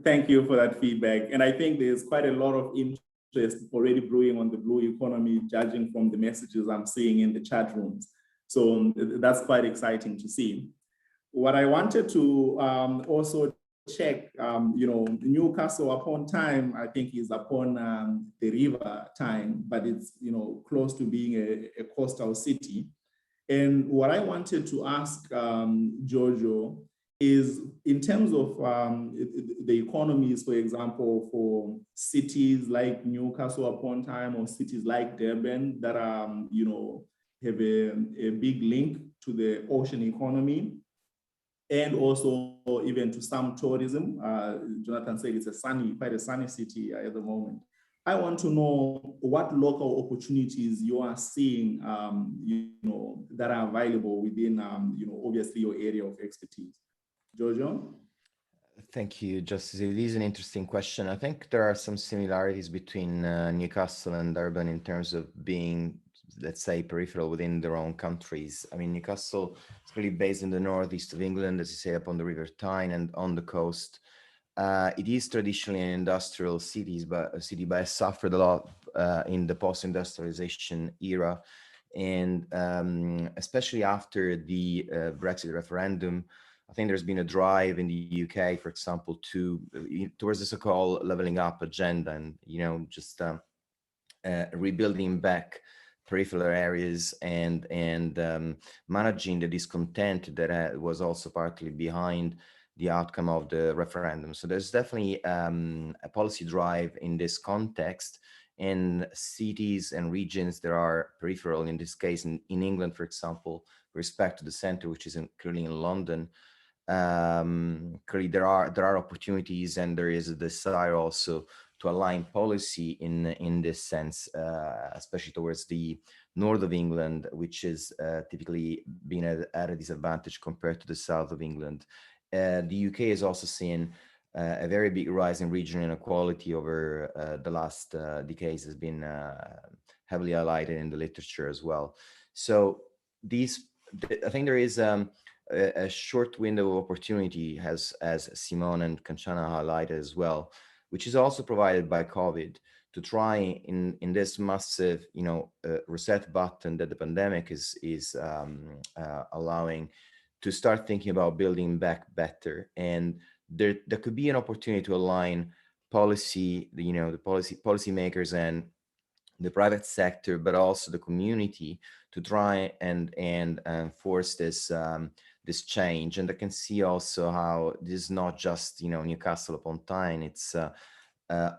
Thank you for that feedback. And I think there's quite a lot of interest already brewing on the blue economy, judging from the messages I'm seeing in the chat rooms. So that's quite exciting to see. What I wanted to also check, you know, Newcastle upon time, I think is upon the river time, but it's, you know, close to being a coastal city. And what I wanted to ask Giorgio is in terms of the economies, for example, for cities like Newcastle upon Tyne or cities like Durban that are, have a big link to the ocean economy, and also even to some tourism. Jonathan said it's quite a sunny city at the moment. I want to know what local opportunities you are seeing, that are available within, obviously your area of expertise. Giorgio? Thank you, Justice. It is an interesting question. I think there are some similarities between Newcastle and Durban in terms of being, let's say, peripheral within their own countries. I mean, Newcastle is really based in the northeast of England, as you say, up on the River Tyne and on the coast. It is traditionally an industrial city, but has suffered a lot in the post-industrialization era. And especially after the Brexit referendum, I think there's been a drive in the UK, for example, towards the so-called leveling up agenda and, just rebuilding back peripheral areas and managing the discontent that was also partly behind the outcome of the referendum. So there's definitely a policy drive in this context. In cities and regions that are peripheral, in this case in England, for example, with respect to the center, which is clearly in London, clearly there are opportunities, and there is a desire also to align policy in this sense, especially towards the north of England, which is typically been at a disadvantage compared to the south of England. The UK has also seen a very big rise in regional inequality over the last decades, has been heavily highlighted in the literature as well. So I think there is a short window of opportunity, as Simone and Kanchana highlighted as well, which is also provided by COVID, to try in this massive, reset button that the pandemic is allowing, to start thinking about building back better. And there could be an opportunity to align policy, the policymakers and the private sector, but also the community, to try and force this change. And I can see also how this is not just Newcastle upon Tyne, it's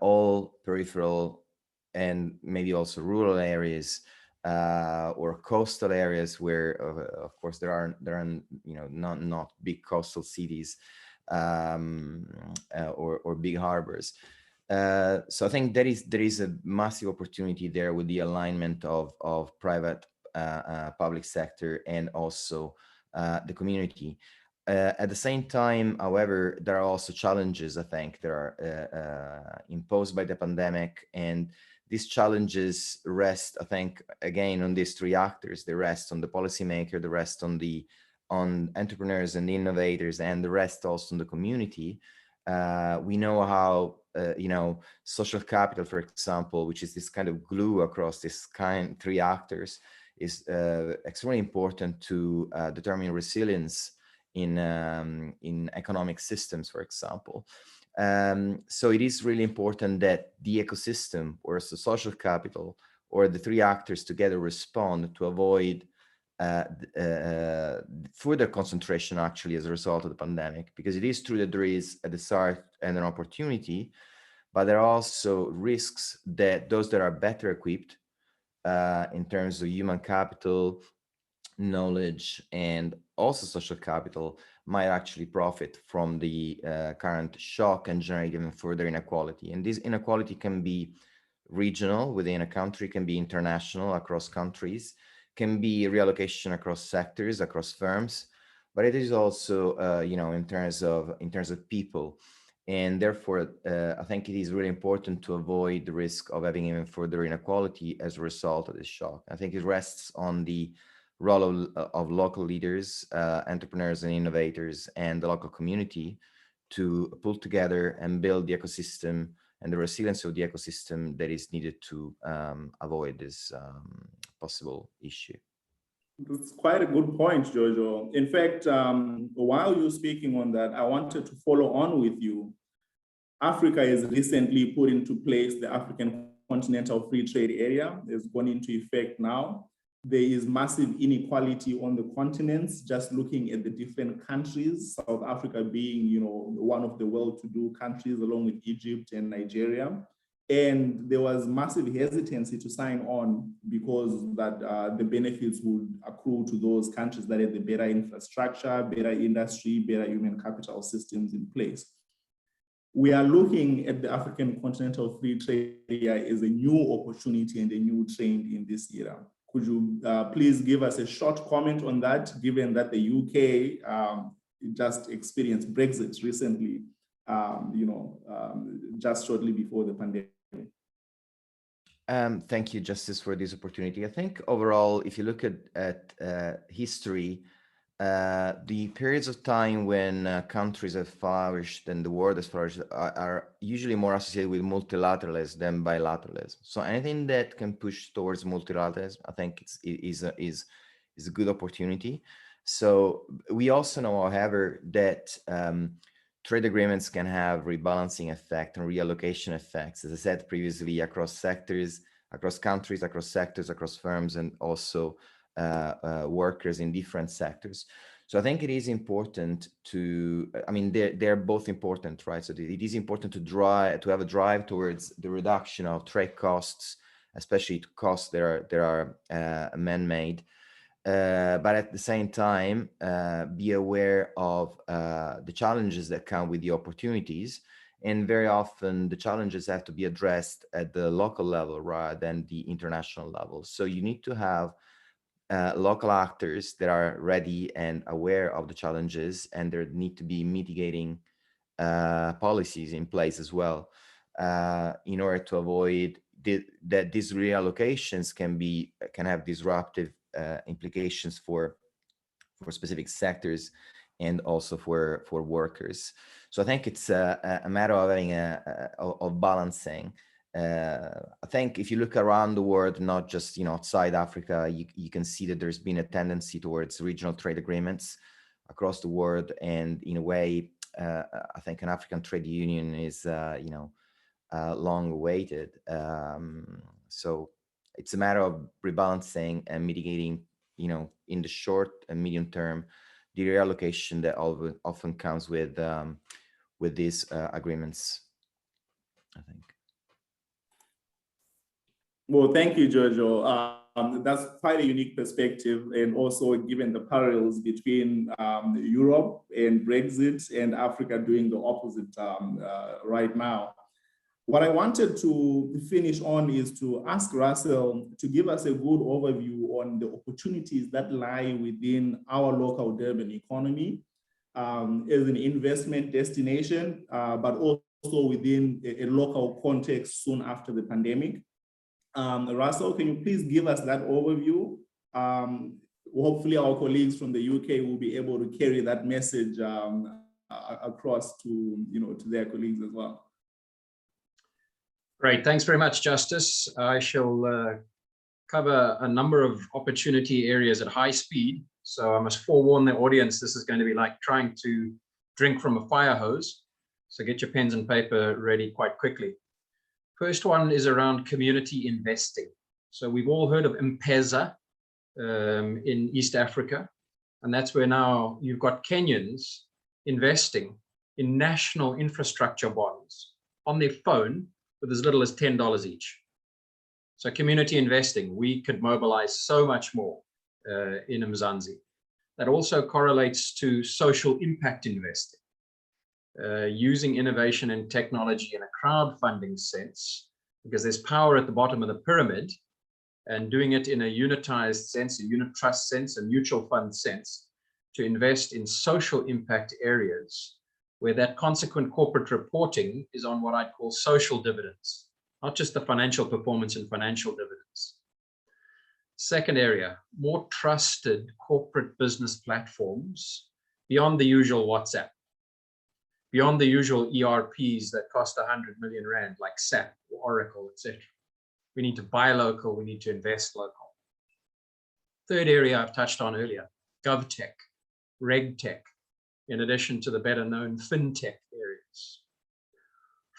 all peripheral and maybe also rural areas or coastal areas where of course there are not big coastal cities or big harbors. So I think there is a massive opportunity there with the alignment of private public sector and also the community. At the same time, however, there are also challenges, I think, that are imposed by the pandemic, and these challenges rest, I think, again, on these three actors. They rest on the policymaker, they rest on entrepreneurs and innovators, and the rest also on the community. We know how social capital, for example, which is this kind of glue across three actors, is extremely important to determine resilience in economic systems, for example. So it is really important that the ecosystem, or the social capital, or the three actors together respond to avoid further concentration actually as a result of the pandemic, because it is true that there is a desire and an opportunity, but there are also risks that those that are better equipped in terms of human capital, knowledge, and also social capital might actually profit from the current shock and generate even further inequality. And this inequality can be regional within a country, can be international across countries, can be reallocation across sectors, across firms, but it is also in terms of people. And therefore, I think it is really important to avoid the risk of having even further inequality as a result of this shock. I think it rests on the role of local leaders, entrepreneurs and innovators, and the local community to pull together and build the ecosystem and the resilience of the ecosystem that is needed to avoid this possible issue. That's quite a good point, Giorgio. In fact, while you're speaking on that, I wanted to follow on with you. Africa has recently put into place the African Continental Free Trade Area. It's gone into effect now. There is massive inequality on the continents, just looking at the different countries, South Africa being, you know, one of the well-to-do countries along with Egypt and Nigeria. And there was massive hesitancy to sign on because that the benefits would accrue to those countries that have the better infrastructure, better industry, better human capital systems in place. We are looking at the African Continental Free Trade Area as a new opportunity and a new trend in this era. Could you please give us a short comment on that, given that the UK just experienced Brexit recently, just shortly before the pandemic? Thank you, Justice, for this opportunity. I think overall, if you look at history, the periods of time when countries have flourished and the world has flourished are usually more associated with multilateralism than bilateralism. So anything that can push towards multilateralism, I think is a good opportunity. So we also know, however, that trade agreements can have rebalancing effect and reallocation effects, as I said previously, across sectors, across countries, across sectors, across firms, and also workers in different sectors. So I think it is important to, I mean, they're both important, right? So it is important to have a drive towards the reduction of trade costs, especially costs that are man-made. But at the same time, be aware of the challenges that come with the opportunities. And very often the challenges have to be addressed at the local level rather than the international level. So you need to have local actors that are ready and aware of the challenges, and there need to be mitigating policies in place as well in order to avoid that these reallocations can have disruptive implications for specific sectors and also for workers. So I think it's a matter of having of balancing. I think if you look around the world, not just outside Africa, you can see that there's been a tendency towards regional trade agreements across the world, and in a way, I think an African trade union is long awaited. So it's a matter of rebalancing and mitigating, in the short and medium term, the reallocation that often comes with these agreements, I think. Well, thank you, Giorgio. That's quite a unique perspective, and also given the parallels between Europe and Brexit and Africa doing the opposite right now. What I wanted to finish on is to ask Russell to give us a good overview on the opportunities that lie within our local Durban economy as an investment destination, but also within a local context soon after the pandemic. Russell, can you please give us that overview? Hopefully our colleagues from the UK will be able to carry that message across to their colleagues as well. Great, thanks very much, Justice. I shall cover a number of opportunity areas at high speed. So I must forewarn the audience, this is going to be like trying to drink from a fire hose. So get your pens and paper ready quite quickly. First one is around community investing. So we've all heard of M-Pesa in East Africa. And that's where now you've got Kenyans investing in national infrastructure bonds on their phone with as little as $10 each. So community investing, we could mobilize so much more in Mzansi. That also correlates to social impact investing, using innovation and technology in a crowdfunding sense, because there's power at the bottom of the pyramid, and doing it in a unitized sense, a unit trust sense, a mutual fund sense, to invest in social impact areas where that consequent corporate reporting is on what I'd call social dividends, not just the financial performance and financial dividends. Second area, more trusted corporate business platforms beyond the usual WhatsApp, beyond the usual ERPs that cost 100 million Rand, like SAP, or Oracle, etc. We need to buy local, we need to invest local. Third area I've touched on earlier, GovTech, RegTech, in addition to the better known FinTech areas.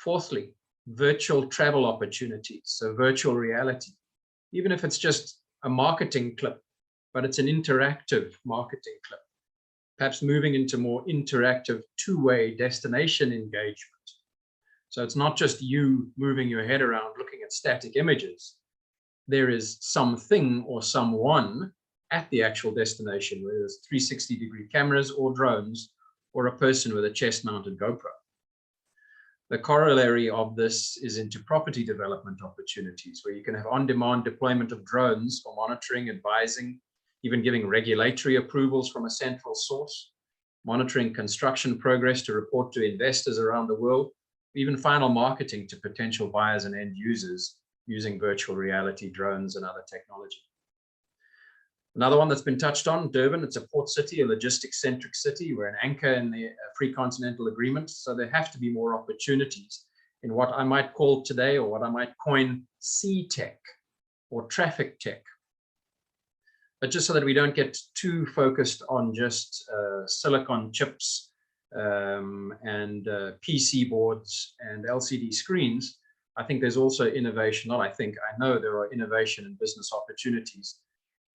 Fourthly, virtual travel opportunities, so virtual reality. Even if it's just a marketing clip, but it's an interactive marketing clip, perhaps moving into more interactive two-way destination engagement. So it's not just you moving your head around looking at static images. There is something or someone at the actual destination, whether it's 360-degree cameras or drones, or a person with a chest-mounted GoPro. The corollary of this is into property development opportunities, where you can have on-demand deployment of drones for monitoring, advising, even giving regulatory approvals from a central source, monitoring construction progress to report to investors around the world, even final marketing to potential buyers and end users using virtual reality, drones, and other technology. Another one that's been touched on, Durban, it's a port city, a logistics-centric city. We're an anchor in the Free Continental Agreement, so there have to be more opportunities in what I might call today, or what I might coin, sea tech or traffic tech. But just so that we don't get too focused on just silicon chips and PC boards and LCD screens, I think there's also innovation. Not I think, I know there are innovation and business opportunities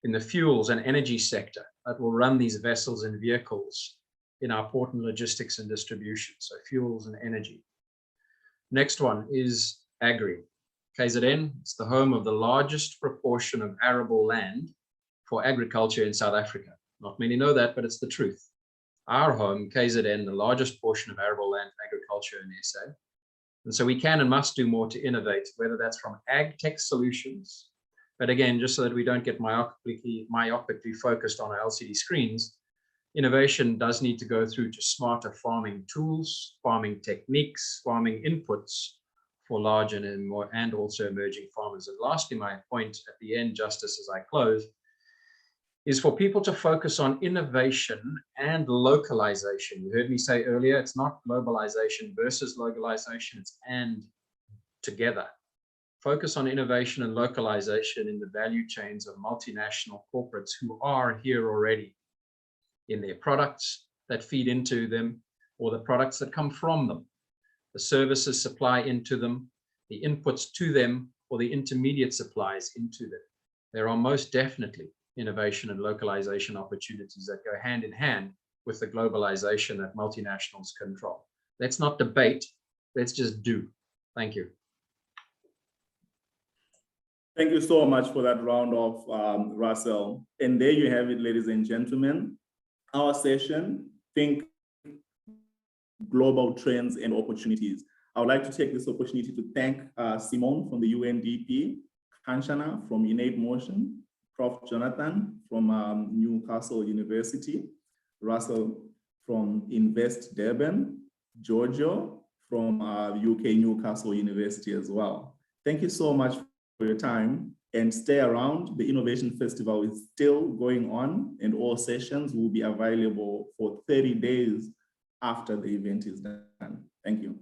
in the fuels and energy sector that will run these vessels and vehicles in our port and logistics and distribution. So fuels and energy. Next one is agri. KZN, it's the home of the largest proportion of arable land for agriculture in South Africa. Not many know that, but it's the truth. Our home, KZN, the largest portion of arable land for agriculture in SA. And so we can and must do more to innovate, whether that's from ag tech solutions. But again, just so that we don't get myopically focused on our LCD screens, innovation does need to go through to smarter farming tools, farming techniques, farming inputs for large and also emerging farmers. And lastly, my point at the end, Justice, as I close, is for people to focus on innovation and localization. You heard me say earlier, it's not globalization versus localization, it's and together. Focus on innovation and localization in the value chains of multinational corporates who are here already, in their products that feed into them, or the products that come from them, the services supply into them, the inputs to them, or the intermediate supplies into them. There are most definitely innovation and localization opportunities that go hand in hand with the globalization that multinationals control. Let's not debate, let's just do. Thank you. Thank you so much for that round of Russell. And there you have it, ladies and gentlemen. Our session, Think Global Trends and Opportunities. I would like to take this opportunity to thank Simone from the UNDP, Kanchana from Innate Motion, Prof. Jonathan from Newcastle University, Russell from Invest Durban, Giorgio from UK Newcastle University as well. Thank you so much for your time, and stay around. The Innovation Festival is still going on, and all sessions will be available for 30 days after the event is done. Thank you.